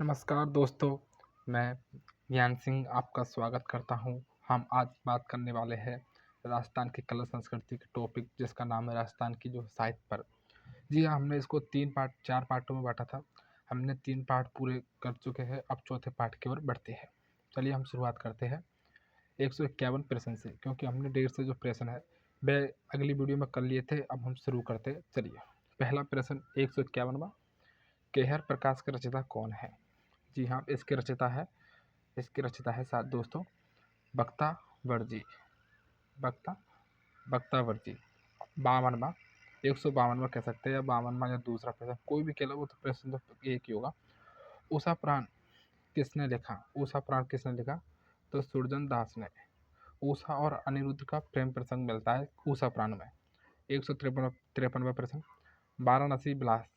नमस्कार दोस्तों, मैं ज्ञान सिंह आपका स्वागत करता हूं। हम आज बात करने वाले हैं राजस्थान की कला संस्कृति के टॉपिक जिसका नाम है राजस्थान की जो साहित्य पर। जी हाँ, हमने इसको 4 पार्टों में बांटा था। हमने 3 पार्ट पूरे कर चुके हैं, अब चौथे पार्ट की ओर बढ़ते हैं। चलिए हम शुरुआत करते हैं 151 प्रश्न से, क्योंकि हमने 1.5 से जो प्रश्न है वह अगली वीडियो में कर लिए थे। अब हम शुरू करते हैं। चलिए, पहला प्रश्न 151वां, केहर प्रकाश का रचयिता कौन है? जी हाँ, इसके रचयिता है साथ दोस्तों बख्तावरजी। बख्ता बख्तावरजी। 52वां, 152वां कह सकते हैं, या 52वां, या दूसरा प्रश्न कोई भी कह लो, वो तो प्रश्न तो एक ही होगा। उषा प्राण किसने लिखा? उषा प्राण किसने लिखा? तो सुरजन दास ने। उषा और अनिरुद्ध का प्रेम प्रसंग मिलता है उषा प्राण में। 153वां प्रश्न, वाराणसी विलास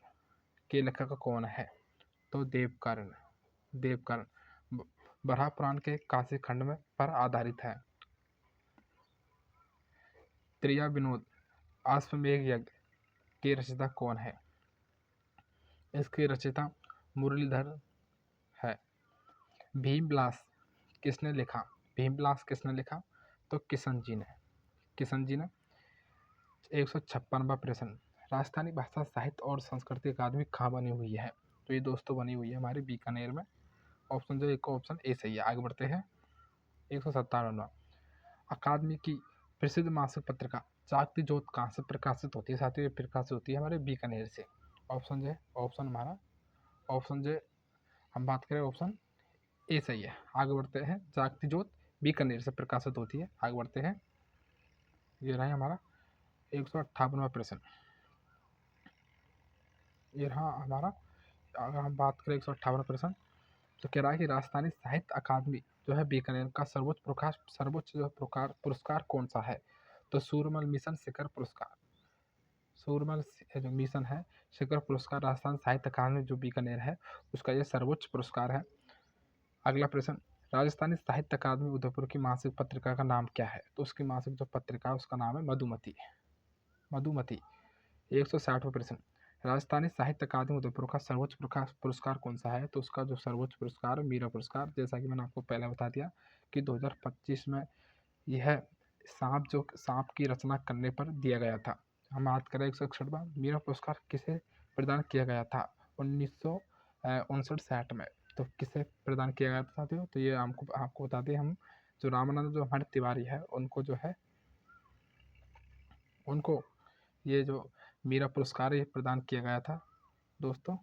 के लेखक कौन है? तो देवकर्ण बराह पुराण के काशी खंड में पर आधारित है। त्रिया विनोद अश्वमेध यज्ञ के रचयिता कौन है? इसके रचयिता मुरलीधर है। भीमविलास किसने लिखा? भीमविलास किसने लिखा? तो किशन जी ने। 156वां प्रश्न, राजस्थानी भाषा साहित्य और संस्कृति अकादमी कहाँ बनी हुई है? तो ये दोस्तों बनी हुई है हमारे बीकानेर में। ऑप्शन जो एक ऑप्शन ए सही है। आगे बढ़ते हैं। 157वां, अकादमी की प्रसिद्ध मासिक पत्रिका जागती ज्योत कहाँ से प्रकाशित होती है? साथियों, ये प्रकाशित होती है हमारे बीकानेर से। ऑप्शन जे हम बात करें, ऑप्शन ए सही है। आगे बढ़ते हैं। जागती ज्योत बीकानेर से प्रकाशित होती है। आगे बढ़ते हैं। ये रहा हमारा 158वां प्रश्न। ये रहा हमारा, अगर हम बात करें 158वां प्रश्न, तो कह रहा है कि राजस्थानी साहित्य अकादमी जो है बीकानेर का सर्वोच्च जो पुरस्कार कौन सा है? तो सूरमल मिशन शिखर पुरस्कार। सूरमल जो मिशन है शिखर पुरस्कार राजस्थान साहित्य अकादमी जो बीकानेर है उसका यह सर्वोच्च पुरस्कार है। अगला प्रश्न, राजस्थानी साहित्य अकादमी उदयपुर की मासिक पत्रिका का नाम क्या है? तो उसकी मासिक जो पत्रिका है उसका नाम है मधुमती। 160वां प्रश्न, राजस्थानी साहित्य अकादमी उदयपुर का सर्वोच्च पुरस्कार कौन सा है? तो उसका जो सर्वोच्च पुरस्कार है मीरा पुरस्कार। जैसा कि मैंने आपको पहले बता दिया कि 2025 में यह सांप की रचना करने पर दिया गया था। हम बात करें 161वां, मीरा पुरस्कार किसे प्रदान किया गया था 1959-60 में? तो किसे प्रदान किया गया था साथियों? तो ये आपको बता दें, हम जो रामानंद जो हमारे तिवारी है उनको जो है उनको ये जो मीरा पुरस्कार ये प्रदान किया गया था दोस्तों।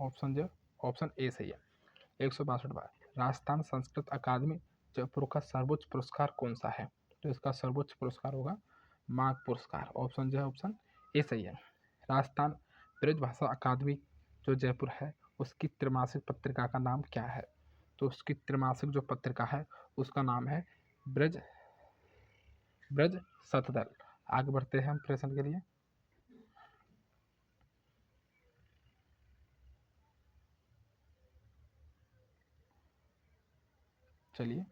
ऑप्शन ए सही है। 162 राजस्थान संस्कृत अकादमी जयपुर का सर्वोच्च पुरस्कार कौन सा है? तो इसका सर्वोच्च पुरस्कार होगा माघ पुरस्कार। ऑप्शन ए सही है। राजस्थान ब्रज भाषा अकादमी जो जयपुर है उसकी त्रैमासिक पत्रिका का नाम क्या है? तो उसकी त्रैमासिक जो पत्रिका है उसका नाम है ब्रज शतदल। आगे बढ़ते हैं हम प्रश्न के लिए। चलिए,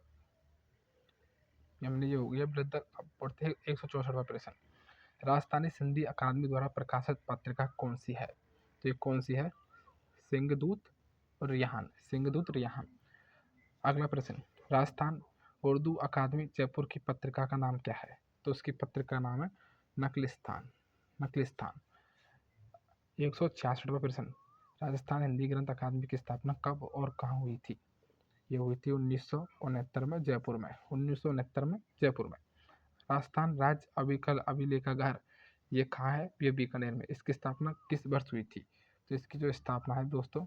हमने ये हो गया ब्रदर। अब पढ़ते हैं 164वां प्रश्न, राजस्थानी सिंधी अकादमी द्वारा प्रकाशित पत्रिका कौन सी है? तो ये कौन सी है? सिंहदूत रियाहन। अगला प्रश्न, राजस्थान उर्दू अकादमी जयपुर की पत्रिका का नाम क्या है? तो उसकी पत्रिका का नाम है नकलिस्तान। 166वां प्रश्न, राजस्थान हिंदी ग्रंथ अकादमी की स्थापना कब और कहाँ हुई थी? ये हुई थी 1969 में जयपुर में। 1969 में जयपुर में। राजस्थान राज्य अभिलेखागार ये कहाँ है? ये बीकानेर में। इसकी स्थापना किस वर्ष हुई थी? तो इसकी जो स्थापना है दोस्तों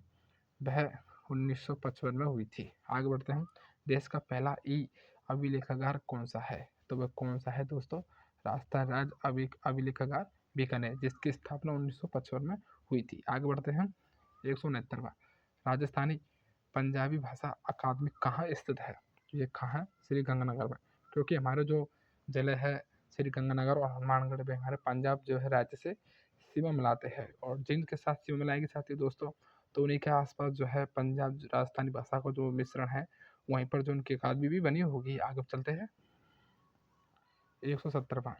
वह 1955 में हुई थी। आगे बढ़ते हैं। देश का पहला ई अभिलेखागार कौन सा है? तो वह कौन सा है दोस्तों? राजस्थान राज्य अभिलेखागार बीकानेर, जिसकी स्थापना 1955 में हुई थी। आगे बढ़ते हैं। 169वां, राजस्थानी पंजाबी भाषा अकादमी कहाँ स्थित है? ये कहाँ है? श्री गंगानगर में। क्योंकि हमारे जो जिले है श्री गंगानगर और हनुमानगढ़ में हमारे पंजाब जो है राज्य से सीमा मिलाते हैं, और जिनके साथ सीमा मिलाएंगे साथी दोस्तों तो उन्हीं के आसपास जो है पंजाब राजस्थानी भाषा का जो मिश्रण है वहीं पर जो उनकी अकादमी भी बनी होगी। आगे चलते हैं। 170वां,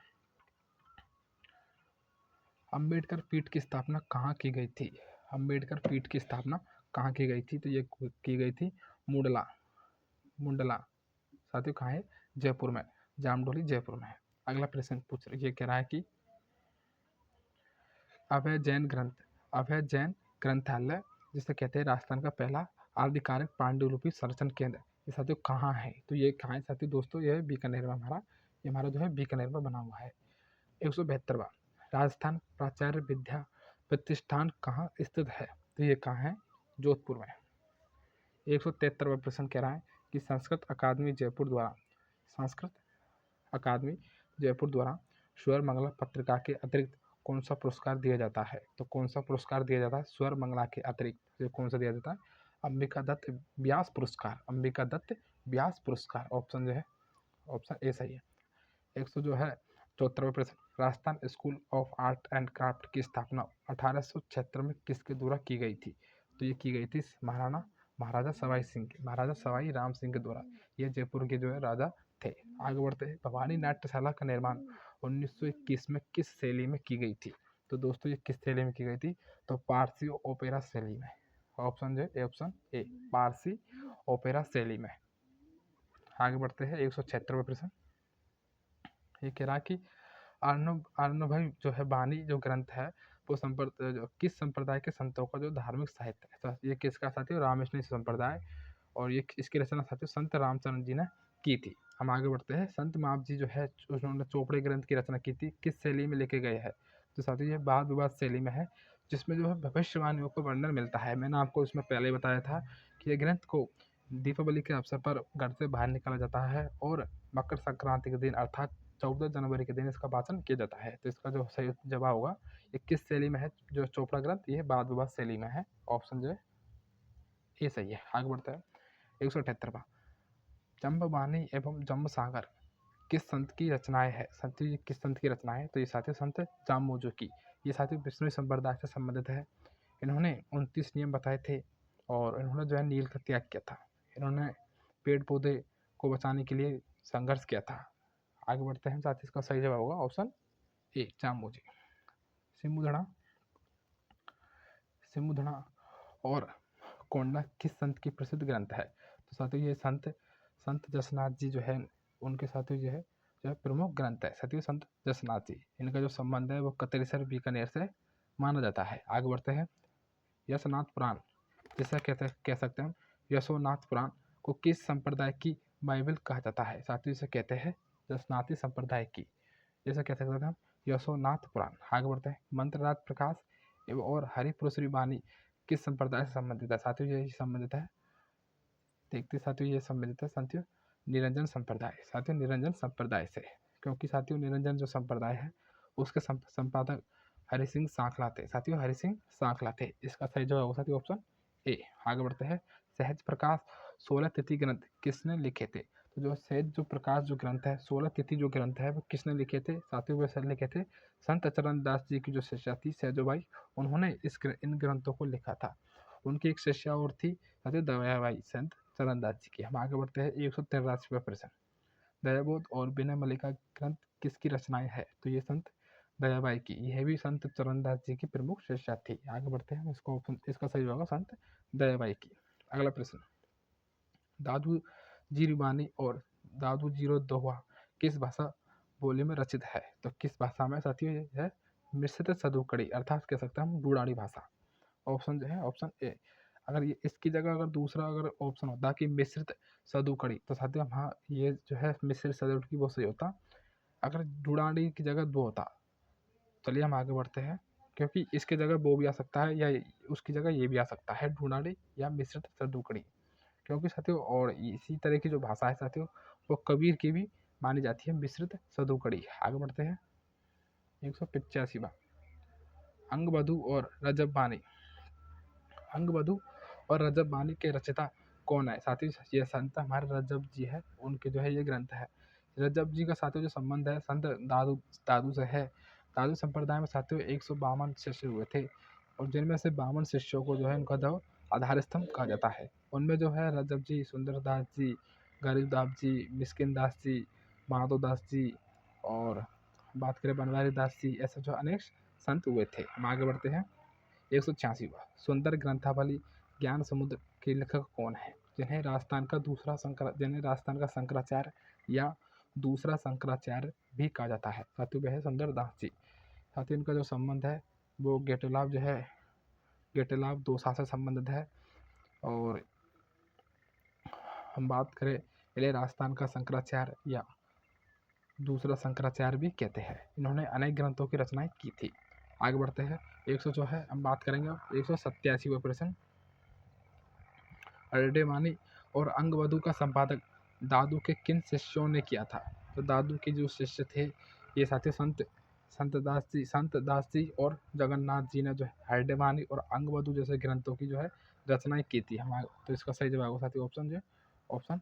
अम्बेडकर पीठ की स्थापना कहाँ की गई थी? अम्बेडकर पीठ की स्थापना कहाँ की गई थी? तो ये की गई थी मुंडला मुंडला साथियों कहाँ है? जयपुर में। जामडोली जयपुर में है। अगला प्रश्न पूछ ये कह रहा है कि अभय जैन ग्रंथालय जिसे कहते हैं राजस्थान का पहला आधिकारिक पांडुलिपि संरक्षण केंद्र, ये साथियों कहाँ है? तो ये कहाँ है साथियों? दोस्तों ये है बीकानेर में ये हमारा जो है बीकानेर में बना हुआ है। 172वां राजस्थान प्राचार्य विद्या प्रतिष्ठान कहाँ स्थित है? तो ये कहाँ है? जोधपुर में। 173वां प्रश्न कह रहा है कि संस्कृत अकादमी जयपुर द्वारा स्वर मंगला पत्रिका के अतिरिक्त कौन सा पुरस्कार दिया जाता है? तो कौन सा पुरस्कार दिया जाता है स्वर मंगला के अतिरिक्त? ये कौन सा दिया जाता है? अंबिका दत्त व्यास पुरस्कार। अंबिका दत्त व्यास पुरस्कार ऑप्शन जो है ऑप्शन ए सही है। 100 जो है 74वां प्रश्न Rajasthan school of art and craft की स्थापना 1876 में किसके द्वारा की गई थी? तो ये की गई थी महाराजा सवाई राम सिंह के द्वारा। ये जयपुर के जो है राजा थे। आगे बढ़ते हैं। भवानी नाट्यशाला का निर्माण 1921 में किस शैली में की गई थी? तो दोस्तों ये किस शैली में की गई थी? तो पारसी ओपेरा शैली में। ऑप्शन जो है ऑप्शन ए पारसी ओपेरा शैली में। आगे बढ़ते हैं। 176वां प्रश्न ये कह रहा है कि अर्णभाई जो है बानी जो ग्रंथ है वो किस संप्रदाय के संतों का जो धार्मिक साहित्य है? तो ये किसका साथियों? रामकृष्ण संप्रदाय। और ये इसकी रचना साथियों संत रामचंद्र जी ने की थी। हम आगे बढ़ते हैं। संत माप जी जो है उन्होंने चोपड़े ग्रंथ की रचना की थी, किस शैली में लेके गए हैं? तो साथियों ये वाद विवाद शैली में है, जिसमें जो है भविष्यवाणियों को वर्णन मिलता है। मैंने आपको इसमें पहले ही बताया था कि ये ग्रंथ को दीपावली के अवसर पर घर से बाहर निकाला जाता है और मकर संक्रांति के दिन अर्थात 14 जनवरी के दिन इसका वाचन किया जाता है। तो इसका जो सही जवाब होगा ये किस शैली में है? जो चोपड़ा ग्रंथ ये वाद विवाद शैली में है। ऑप्शन जो है ये सही है। आगे बढ़ता है। 178वां जम्बवाणी एवं जम्बसागर किस संत की रचनाएं है? साथियों ये किस संत की रचनाएं है? तो ये साथियों संत जामोजो की। ये साथियों विष्णु संप्रदाय से संबंधित है। इन्होंने 29 नियम बताए थे और इन्होंने जो है नील का त्याग किया था। इन्होंने पेड़ पौधे को बचाने के लिए संघर्ष किया था। आगे बढ़ते हैं। साथ इसका सही जवाब होगा ऑप्शन ए जामोजी। सिमुधड़ा और कोंडा किस संत की प्रसिद्ध ग्रंथ है? तो साथियों ये संत जसनाथ जी जो है उनके साथियों जो है प्रमुख ग्रंथ है। साथियों संत जसनाथ जी इनका जो संबंध है वो कतरेसर बीकानेर से माना जाता है। आगे बढ़ते हैं। यशनाथ पुराण जिसे कह सकते हैं यशोनाथ पुराण को किस संप्रदाय की बाइबल कहा जाता है? साथियों इसे कहते हैं यशनाथी संप्रदाय की। जैसे कह सकते हैं हम यशोनाथ पुराण। आगे बढ़ते हैं। मंत्रराज प्रकाश एवं और हरिपुरुष वाणी किस संप्रदाय से संबंधित है? साथियों यही संबंधित है। देखते साथियों ये संबंधित है साथियों निरंजन संप्रदाय। साथियों निरंजन संप्रदाय से, क्योंकि साथियों निरंजन जो संप्रदाय है उसके संपादक हरि सिंह सांखला थे। साथियों हरि सिंह सांखला थे। इसका सही जवाब होगा साथियों ऑप्शन ए। आगे बढ़ते हैं। सहज प्रकाश 16 तिथि ग्रंथ किसने लिखे थे? तो जो सहज जो प्रकाश जो ग्रंथ है 16 तिथि जो ग्रंथ है वो किसने लिखे थे? साथियों वे सर लिखे थे संत चरण दास जी की जो शिष्या थी सैजोबाई, उन्होंने इन ग्रंथों को लिखा था। उनकी एक शिष्या और थी साथियों दयाबाई संत चरणदास जी की। हम आगे बढ़ते हैं। 183वां प्रश्न दयाबोध और बिना मलिका ग्रंथ किसकी रचनाएं है? तो ये संत दयाबाई की। यह भी संत चरणदास जी की प्रमुख शिष्या थी। आगे बढ़ते हैं। इसका सही होगा संत दयाबाई की। अगला प्रश्न दादू जीरवानी और दादू जीरो दोहा किस भाषा बोली में रचित है? तो किस भाषा में साथियों ये है? मिश्रित सदुकड़ी अर्थात कह सकते हैं हम डूडानी भाषा। ऑप्शन जो है ऑप्शन ए। अगर ये इसकी जगह अगर दूसरा अगर ऑप्शन होता कि मिश्रित सदुकड़ी तो साथियों हाँ ये जो है मिश्रित सदुकड़ी वो सही होता। अगर डूडानी की जगह दो होता। चलिए हम आगे बढ़ते हैं, क्योंकि इसके जगह वो भी आ सकता है या उसकी जगह ये भी आ सकता है डूडानी या मिश्रित सदुकड़ी। क्योंकि साथियों और इसी तरह की जो भाषा है साथियों वो कबीर की भी मानी जाती है मिश्रित सदुकड़ी। आगे बढ़ते हैं। 185वां अंगबधु और रजब बानी अंगबधु और रजब बानी के रचयिता कौन है? साथियों ये संत हमारे रजब जी है, उनके जो है ये ग्रंथ है। रजब जी का साथियों जो संबंध है संत दादू से है। दादू संप्रदाय में साथियों 152 शिष्य हुए थे और जिनमें से 52 शिष्यों को जो है उनका जो आधार स्तंभ कहा जाता है। उनमें जो है रजब जी, सुंदरदास जी, गरीबदास जी, मिस्किन दास जी, माधव दास जी और बात करें बनवारी दास जी, ऐसे जो अनेक संत हुए थे। हम आगे बढ़ते हैं। 186वां सुंदर ग्रंथावली ज्ञान समुद्र के लेखक कौन है? जिन्हें राजस्थान का शंकराचार्य या दूसरा शंकराचार्य भी कहा जाता है। साथियों वह है सुंदर दास जी। साथियों इनका जो संबंध है वो गेटलाव दोसा से संबंधित है। और हम बात करें इन्हें राजस्थान का शंकराचार्य या दूसरा शंकराचार्य भी कहते हैं। इन्होंने अनेक ग्रंथों की रचनाएं की थी। आगे बढ़ते हैं। 100 जो है हम बात करेंगे 187वां प्रश्न। अर्डेमानी और अंगवधु का संपादक दादू के किन शिष्यों ने किया था? तो दादू के जो शिष्य थे ये साथी संत दास जी और जगन्नाथ जी ने जो है हरडेवानी और अंगवधु जैसे ग्रंथों की जो है रचनाएं की थी। हम तो इसका सही जवाब होगा साथी ऑप्शन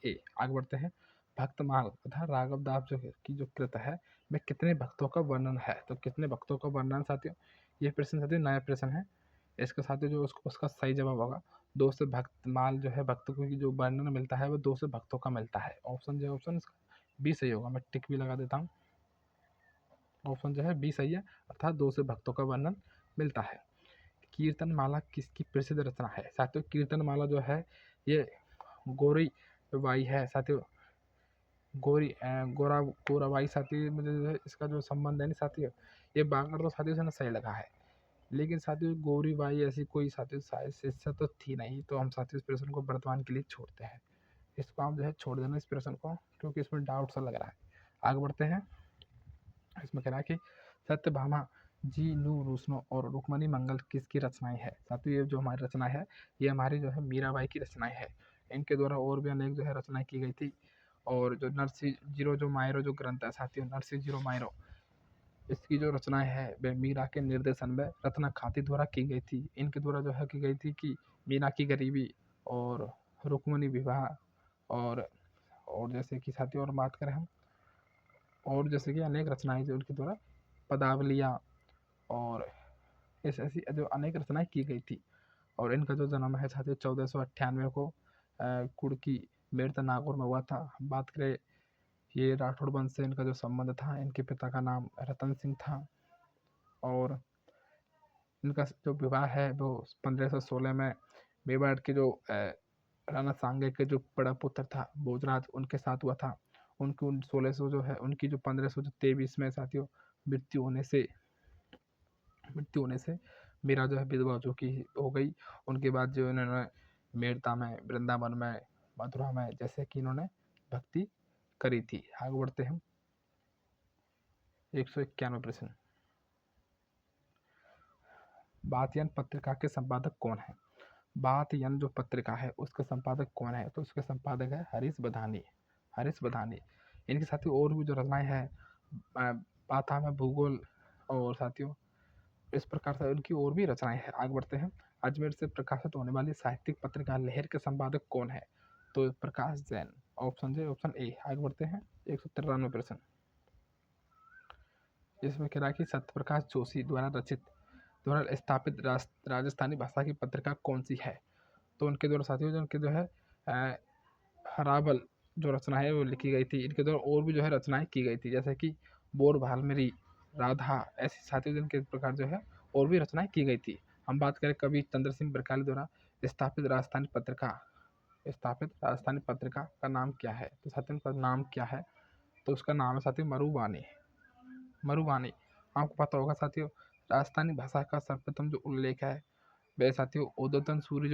ए। आगे बढ़ते हैं। भक्तमाल तथा राघव दास जो है की जो कृत है में कितने भक्तों का वर्णन है? तो कितने भक्तों का वर्णन साथियों? ये प्रश्न साथियों नया प्रश्न है। इसके साथियों जो उसका सही जवाब होगा 2 से भक्तमाल जो है भक्तों की जो वर्णन मिलता है वो 2 से भक्तों का मिलता है। ऑप्शन बी सही होगा। मैं टिक भी लगा देता हूँ। ऑप्शन जो है बी सही है, अर्थात 2 से भक्तों का वर्णन मिलता है। कीर्तन माला किसकी प्रसिद्ध रचना है? साथियों कीर्तन माला जो है ये गोरी बाई है साथियों। गोराबाई साथी मुझे जो है इसका जो संबंध है ना साथियों, ये बांगड़ तो साथियों से ना सही लगा है, लेकिन साथियों गौरी बाई ऐसी कोई साथियों शायद शिष्य तो थी नहीं। तो हम साथियों इस प्रश्न को वर्तमान के लिए छोड़ते हैं। इसको आप जो है छोड़ देना इस प्रश्न को, क्योंकि इसमें डाउट सा लग रहा है। आगे बढ़ते हैं। इसमें कह रहा है कि सत्यभामा जी नू रुस्नो और रुक्मणी मंगल किसकी रचनाएं है? साथियों ये जो हमारी रचना है ये हमारी जो है मीराबाई की रचनाएं है। इनके द्वारा और भी अनेक जो है रचनाएं की गई थी। और जो नरसिंह जीरो जो मायरो जो ग्रंथ है साथियों, नरसिंह जीरो मायरो, इसकी जो रचनाएं है वह मीरा के निर्देशन में रत्ना खाती द्वारा की गई थी। इनके द्वारा जो है की गई थी कि मीना की गरीबी और रुक्मणी विवाह और जैसे कि साथियों और बात करें हम और जैसे कि अनेक रचनाएं जो उनके द्वारा पदावलियाँ और ऐसी जो अनेक रचनाएं की गई थी। और इनका जो जन्म है साथियों 1498 को कुड़की मेरठ नागौर में हुआ था। बात करें ये राठौड़ वंश से इनका जो संबंध था, इनके पिता का नाम रतन सिंह था। और इनका जो विवाह है वो 1516 में मेवाड़ के जो राणा सांगे के जो बड़ा पुत्र था भोजराज उनके साथ हुआ था। उनकी 1600 जो है उनकी जो 1523 में साथियों मृत्यु होने से मीरा जो है विधवा जो की हो गई। उनके बाद जो इन्होंने मेड़ता में, वृंदावन में, मथुरा में जैसे कि इन्होंने भक्ति करी थी। आगे बढ़ते हैं। 191 प्रश्न। बातयन पत्रिका के संपादक कौन है? बातयन जो पत्रिका है उसके संपादक कौन है? तो उसके संपादक है हरीश बधानी। इनके साथियों और भी जो रचनाएं हैं पाथा में भूगोल और साथियों इस प्रकार से उनकी और भी रचनाएं हैं। आगे बढ़ते हैं। अजमेर से प्रकाशित होने वाली साहित्यिक पत्रिका लहर के संपादक कौन है? तो प्रकाश जैन। Option A. आगे बढ़ते हैं। 193 प्रश्न। इसमें कह रहा है कि सत्यप्रकाश जोशी द्वारा स्थापित राजस्थानी भाषा की पत्रिका कौन सी है? तो उनके द्वारा साथियों जो उनके जो है हराबल जो रचना है वो लिखी गई थी। इनके द्वारा और भी जो है रचनाएं की गई थी, जैसे कि बोर भालमेरी, राधा, ऐसी साथियों जिनके प्रकार जो है और भी रचनाएं की गई थी। हम बात करें कवि चंद्र सिंह बरकाली द्वारा स्थापित राजस्थानी पत्रिका का नाम क्या है? तो साथियों का नाम क्या है? तो उसका नाम है साथियों मरुवानी। आपको पता होगा साथियों राजस्थानी भाषा का सर्वप्रथम जो उल्लेख है वह साथियों उद्योतन सूर्य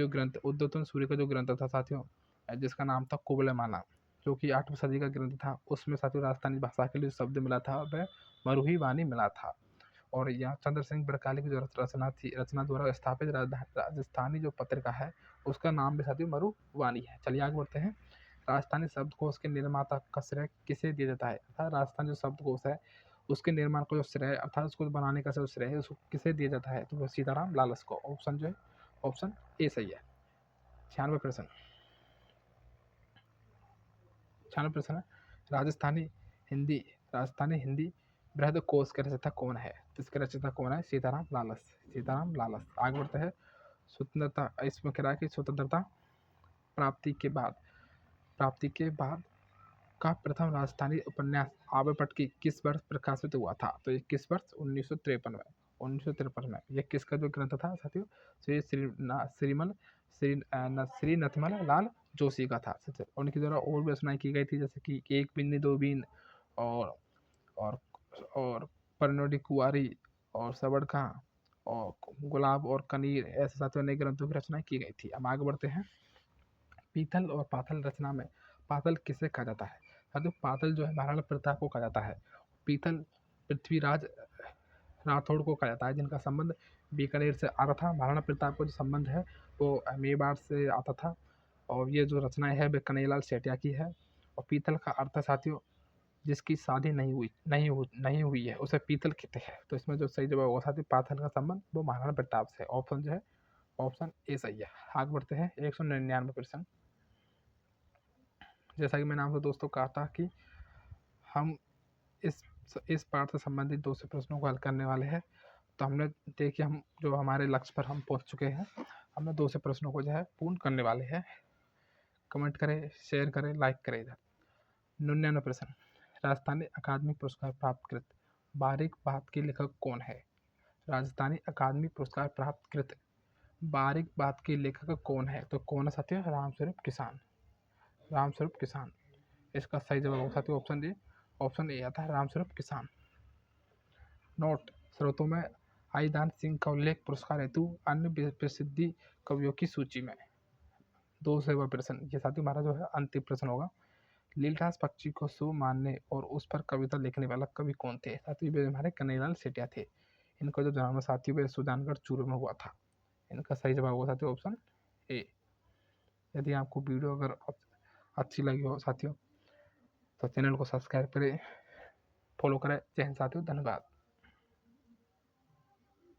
का जो ग्रंथ था साथियों, जिसका नाम था कुबलमाला, जो कि 8वीं सदी का ग्रंथ था। उसमें साथियों राजस्थानी भाषा के लिए शब्द मिला था वह मरुही वाणी मिला था। और यहाँ चंद्र सिंह बरकाली की जो रचना द्वारा स्थापित राजस्थानी जो पत्रिका है उसका नाम भी साथियों मरुवानी है। चलिए आगे बढ़ते हैं। राजस्थानी शब्दकोश के निर्माता का श्रेय किसे दिया जाता है? अर्थात राजस्थान जो शब्दकोश है उसके निर्माण को जो श्रेय अर्थात उसको बनाने का जो श्रेय है उसको किसे दिया जाता है? तो वो सीताराम लालस को। ऑप्शन ए सही है। 96 प्रश्न। 96 प्रश्न है राजस्थानी हिंदी बृहद कोश के रचयिता कौन है? तो इसके रचयिता कौन है? सीताराम लालस। आगे बढ़ते हैं। स्वतंत्रता इसमें कह रहा है कि स्वतंत्रता प्राप्ति के बाद का प्रथम राजस्थानी उपन्यास आर्यभट्ट की किस वर्ष प्रकाशित हुआ था? तो ये किस वर्ष? 1953 में। 1953 में। ये किसका जो ग्रंथ था साथियों? श्री नथमल लाल जोशी का था। उनके द्वारा और भी रचनाएं की गई थी, जैसे कि एक बिन्नी दो बीन और और और परनोडी कुंवारी और सबड़ खां और गुलाब और कनीर, ऐसे साथियों अनेक ग्रंथों की रचना की गई थी। अब आगे बढ़ते हैं। पीतल और पातल रचना में पातल किसे कहा जाता है? साथियों पातल जो है महाराणा प्रताप को कहा जाता है। पीतल पृथ्वीराज राठौड़ को कहा जाता है, जिनका संबंध बीकानेर से आता था। महाराणा प्रताप का जो संबंध है वो मेवाड़ से आता था। और ये जो रचनाएं है वे कन्हैयालाल सेठिया की है। और पीतल का अर्थ है साथियों जिसकी शादी नहीं हुई है उसे पीतल कहते हैं। तो इसमें जो सही जवाब होगा साथियों पातल का संबंध वो महाराणा प्रताप से। ऑप्शन जो है ऑप्शन ए सही है। आगे बढ़ते हैं। 199 प्रश्न। जैसा कि मैंने आपको दोस्तों कहा था कि हम इस पाठ से संबंधित 200 प्रश्नों को हल करने वाले हैं। तो हमने देखिए हम जो हमारे लक्ष्य पर हम पहुंच चुके हैं। हमने 200 प्रश्नों को जो है पूर्ण करने वाले हैं। कमेंट करें, शेयर करें, लाइक करें। इधर 99 प्रश्न। राजस्थानी अकादमी पुरस्कार प्राप्त कृत बारीक बात के लेखक कौन है? राजस्थानी अकादमी पुरस्कार प्राप्त कृत बारीक बात के लेखक कौन है? तो कौन है साथियों? रामस्वरूप किसान। रामस्वरूप किसान इसका सही जवाब होगा साथियों ऑप्शन ए आता है रामस्वरूप किसान। नोट: स्रोतों में आईदान सिंह का उल्लेख पुरस्कार हेतु अन्य प्रसिद्धि कवियों की सूची में। 200वां प्रश्न। ये साथियों हमारा जो है अंतिम प्रश्न होगा। लीलराज पक्षी को शुभ मानने और उस पर कविता लिखने वाला कवि कौन थे? साथियों वे हमारे कन्हैयालाल सेठिया थे। इनका जो जन्म साथियों वे सुजानगढ़ चूरू में हुआ था। इनका सही जवाब होगा साथियों ऑप्शन ए। यदि आपको वीडियो अगर अच्छी लगी हो साथियों तो चैनल को सब्सक्राइब करें, फॉलो करें। जय हिंद साथियों, धन्यवाद।